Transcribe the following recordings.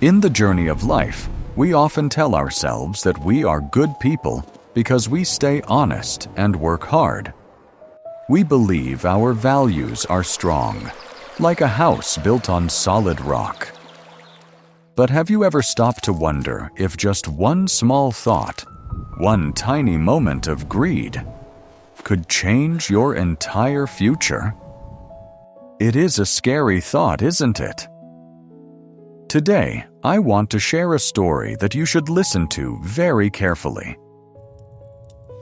In the journey of life, we often tell ourselves that we are good people because we stay honest and work hard. We believe our values are strong, like a house built on solid rock. But have you ever stopped to wonder if just one small thought, one tiny moment of greed, could change your entire future? It is a scary thought, isn't it? Today, I want to share a story that you should listen to very carefully.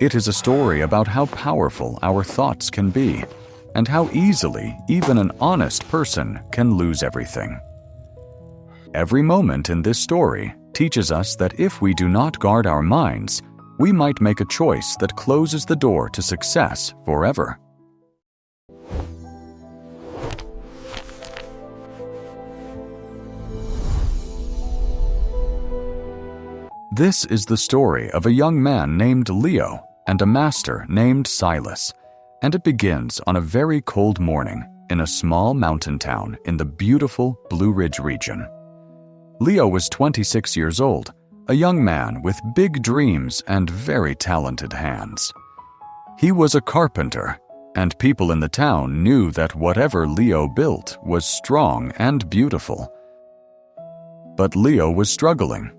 It is a story about how powerful our thoughts can be, and how easily even an honest person can lose everything. Every moment in this story teaches us that if we do not guard our minds, we might make a choice that closes the door to success forever. This is the story of a young man named Leo and a master named Silas, and it begins on a very cold morning in a small mountain town in the beautiful Blue Ridge region. Leo was 26 years old, a young man with big dreams and very talented hands. He was a carpenter, and people in the town knew that whatever Leo built was strong and beautiful. But Leo was struggling.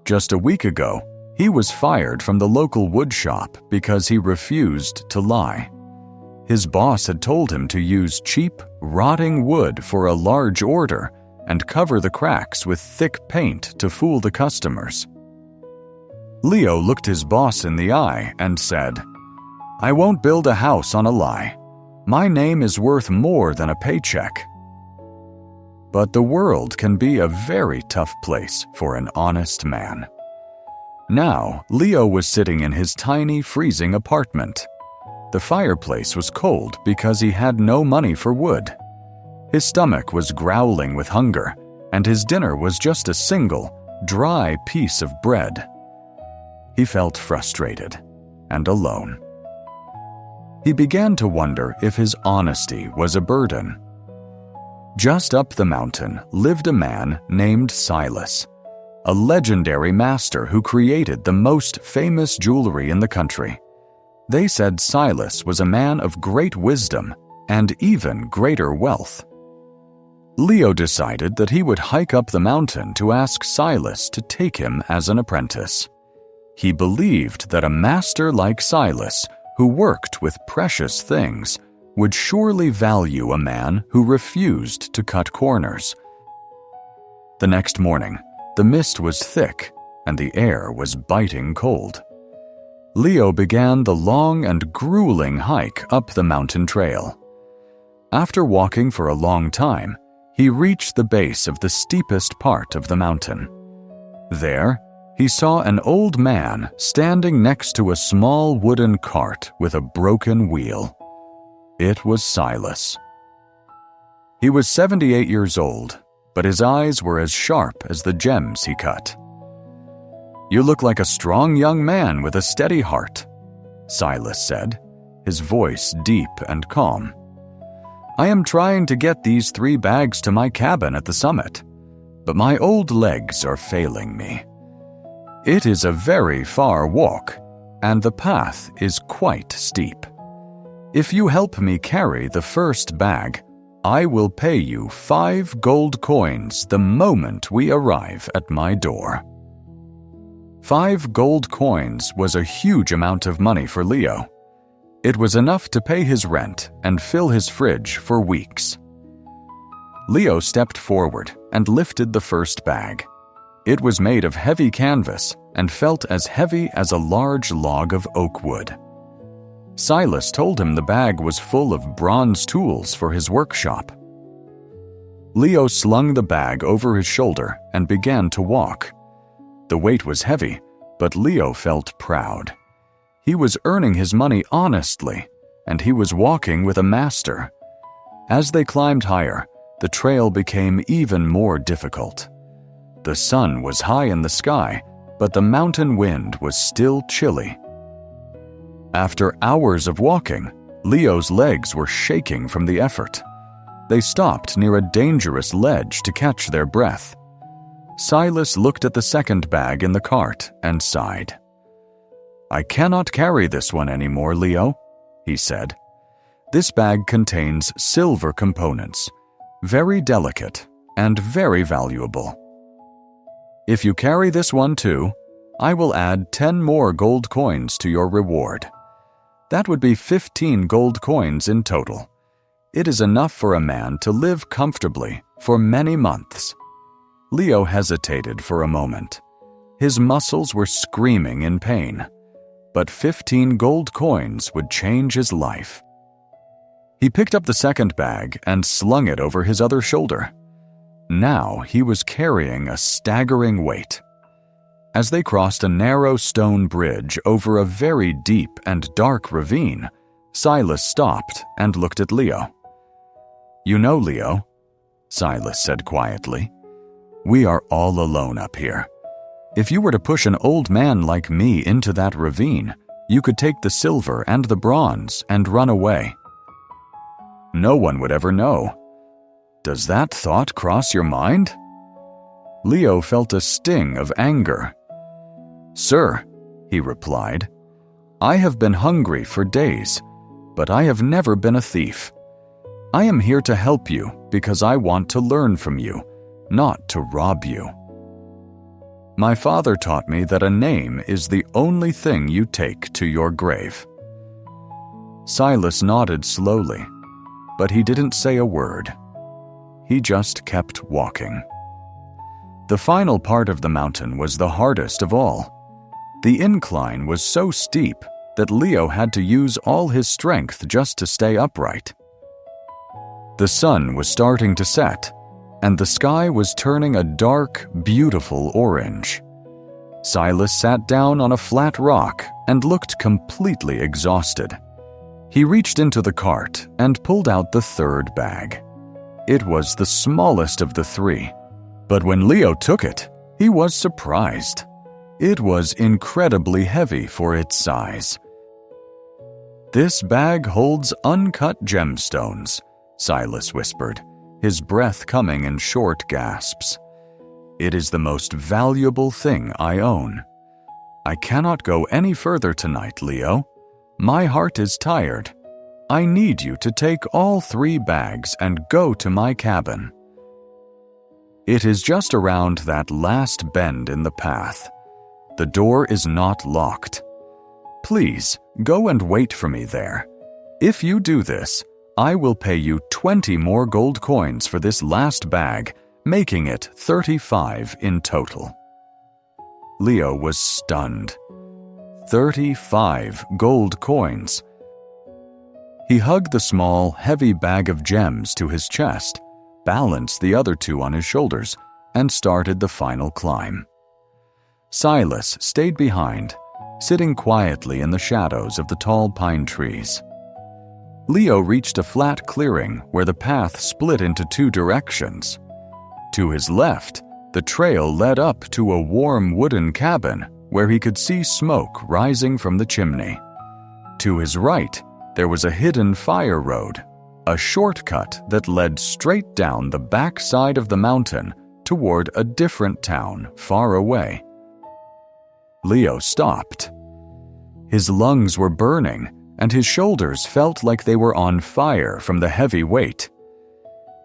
Just a week ago, he was fired from the local wood shop because he refused to lie. His boss had told him to use cheap, rotting wood for a large order and cover the cracks with thick paint to fool the customers. Leo looked his boss in the eye and said, "I won't build a house on a lie. My name is worth more than a paycheck." But the world can be a very tough place for an honest man. Now, Leo was sitting in his tiny, freezing apartment. The fireplace was cold because he had no money for wood. His stomach was growling with hunger, and his dinner was just a single, dry piece of bread. He felt frustrated and alone. He began to wonder if his honesty was a burden. Just up the mountain lived a man named Silas, a legendary master who created the most famous jewelry in the country. They said Silas was a man of great wisdom and even greater wealth. Leo decided that he would hike up the mountain to ask Silas to take him as an apprentice. He believed that a master like Silas, who worked with precious things, would surely value a man who refused to cut corners. The next morning, the mist was thick and the air was biting cold. Leo began the long and grueling hike up the mountain trail. After walking for a long time, he reached the base of the steepest part of the mountain. There, he saw an old man standing next to a small wooden cart with a broken wheel. It was Silas. He was 78 years old, but his eyes were as sharp as the gems he cut. "You look like a strong young man with a steady heart," Silas said, his voice deep and calm. "I am trying to get these 3 bags to my cabin at the summit, but my old legs are failing me. It is a very far walk, and the path is quite steep. If you help me carry the first bag, I will pay you 5 gold coins the moment we arrive at my door." 5 gold coins was a huge amount of money for Leo. It was enough to pay his rent and fill his fridge for weeks. Leo stepped forward and lifted the first bag. It was made of heavy canvas and felt as heavy as a large log of oak wood. Silas told him the bag was full of bronze tools for his workshop. Leo slung the bag over his shoulder and began to walk. The weight was heavy, but Leo felt proud. He was earning his money honestly, and he was walking with a master. As they climbed higher, the trail became even more difficult. The sun was high in the sky, but the mountain wind was still chilly. After hours of walking, Leo's legs were shaking from the effort. They stopped near a dangerous ledge to catch their breath. Silas looked at the second bag in the cart and sighed. "I cannot carry this one anymore, Leo," he said. "This bag contains silver components, very delicate and very valuable. If you carry this one too, I will add 10 more gold coins to your reward. That would be 15 gold coins in total. It is enough for a man to live comfortably for many months." Leo hesitated for a moment. His muscles were screaming in pain, but 15 gold coins would change his life. He picked up the second bag and slung it over his other shoulder. Now he was carrying a staggering weight. As they crossed a narrow stone bridge over a very deep and dark ravine, Silas stopped and looked at Leo. "You know, Leo," Silas said quietly, "we are all alone up here. If you were to push an old man like me into that ravine, you could take the silver and the bronze and run away. No one would ever know. Does that thought cross your mind?" Leo felt a sting of anger. "Sir," he replied, "I have been hungry for days, but I have never been a thief. I am here to help you because I want to learn from you, not to rob you. My father taught me that a name is the only thing you take to your grave." Silas nodded slowly, but he didn't say a word. He just kept walking. The final part of the mountain was the hardest of all. The incline was so steep that Leo had to use all his strength just to stay upright. The sun was starting to set, and the sky was turning a dark, beautiful orange. Silas sat down on a flat rock and looked completely exhausted. He reached into the cart and pulled out the third bag. It was the smallest of the three, but when Leo took it, he was surprised. It was incredibly heavy for its size. "This bag holds uncut gemstones," Silas whispered, his breath coming in short gasps. "It is the most valuable thing I own. I cannot go any further tonight, Leo. My heart is tired. I need you to take all 3 bags and go to my cabin. It is just around that last bend in the path. The door is not locked. Please, go and wait for me there. If you do this, I will pay you 20 more gold coins for this last bag, making it 35 in total." Leo was stunned. 35 gold coins. He hugged the small, heavy bag of gems to his chest, balanced the other 2 on his shoulders, and started the final climb. Silas stayed behind, sitting quietly in the shadows of the tall pine trees. Leo reached a flat clearing where the path split into 2 directions. To his left, the trail led up to a warm wooden cabin where he could see smoke rising from the chimney. To his right, there was a hidden fire road, a shortcut that led straight down the back side of the mountain toward a different town far away. Leo stopped. His lungs were burning, and his shoulders felt like they were on fire from the heavy weight.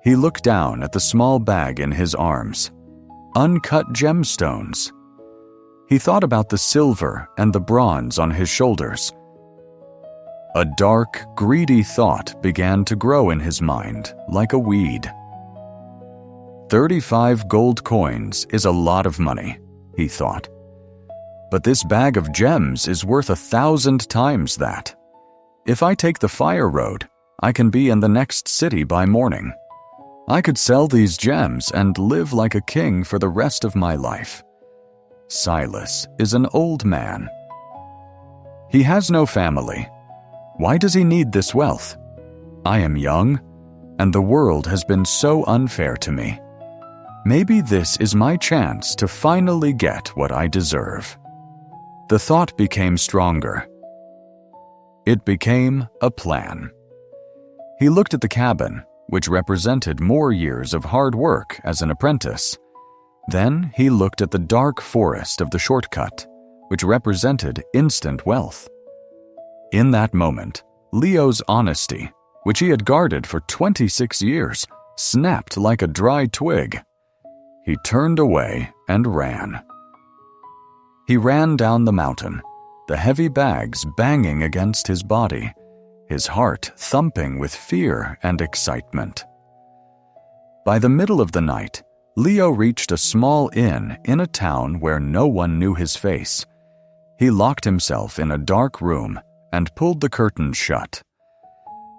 He looked down at the small bag in his arms. Uncut gemstones. He thought about the silver and the bronze on his shoulders. A dark, greedy thought began to grow in his mind like a weed. 35 gold coins is a lot of money, he thought. But this bag of gems is worth 1,000 times that. If I take the fire road, I can be in the next city by morning. I could sell these gems and live like a king for the rest of my life. Silas is an old man. He has no family. Why does he need this wealth? I am young, and the world has been so unfair to me. Maybe this is my chance to finally get what I deserve. The thought became stronger. It became a plan. He looked at the cabin, which represented more years of hard work as an apprentice. Then he looked at the dark forest of the shortcut, which represented instant wealth. In that moment, Leo's honesty, which he had guarded for 26 years, snapped like a dry twig. He turned away and ran. He ran down the mountain, the heavy bags banging against his body, his heart thumping with fear and excitement. By the middle of the night, Leo reached a small inn in a town where no one knew his face. He locked himself in a dark room and pulled the curtains shut.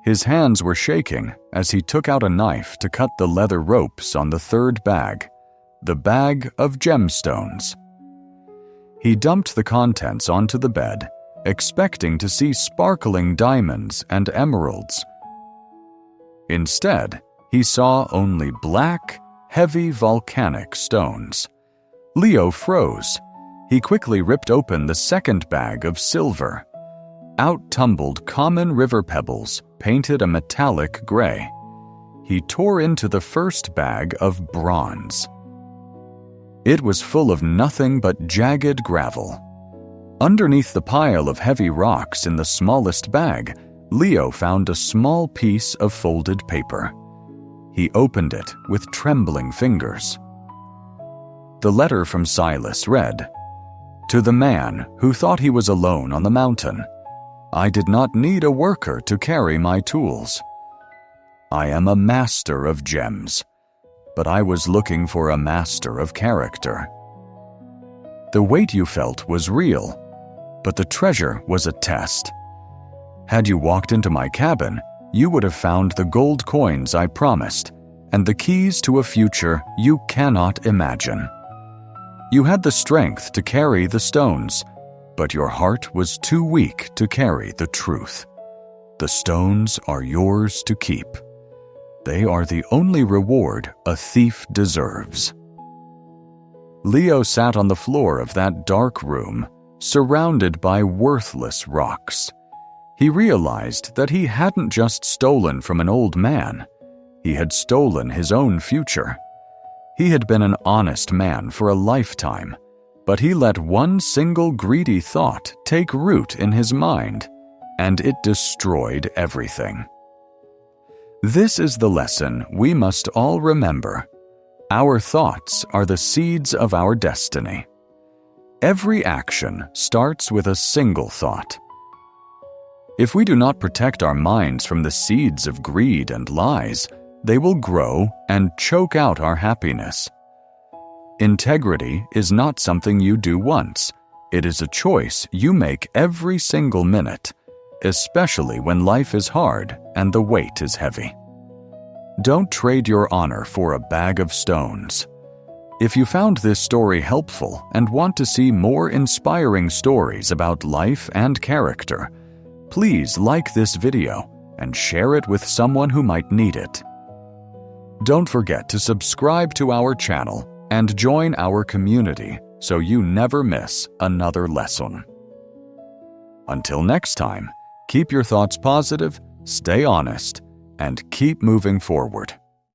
His hands were shaking as he took out a knife to cut the leather ropes on the third bag, the bag of gemstones. He dumped the contents onto the bed, expecting to see sparkling diamonds and emeralds. Instead, he saw only black, heavy volcanic stones. Leo froze. He quickly ripped open the second bag of silver. Out tumbled common river pebbles, painted a metallic gray. He tore into the first bag of bronze. It was full of nothing but jagged gravel. Underneath the pile of heavy rocks in the smallest bag, Leo found a small piece of folded paper. He opened it with trembling fingers. The letter from Silas read, "To the man who thought he was alone on the mountain, I did not need a worker to carry my tools. I am a master of gems, but I was looking for a master of character. The weight you felt was real, but the treasure was a test. Had you walked into my cabin, you would have found the gold coins I promised and the keys to a future you cannot imagine. You had the strength to carry the stones, but your heart was too weak to carry the truth. The stones are yours to keep. They are the only reward a thief deserves." Leo sat on the floor of that dark room, surrounded by worthless rocks. He realized that he hadn't just stolen from an old man. He had stolen his own future. He had been an honest man for a lifetime, but he let one single greedy thought take root in his mind, and it destroyed everything. This is the lesson we must all remember. Our thoughts are the seeds of our destiny. Every action starts with a single thought. If we do not protect our minds from the seeds of greed and lies, they will grow and choke out our happiness. Integrity is not something you do once. It is a choice you make every single minute, especially when life is hard and the weight is heavy. Don't trade your honor for a bag of stones. If you found this story helpful and want to see more inspiring stories about life and character, please like this video and share it with someone who might need it. Don't forget to subscribe to our channel and join our community so you never miss another lesson. Until next time, keep your thoughts positive, stay honest, and keep moving forward.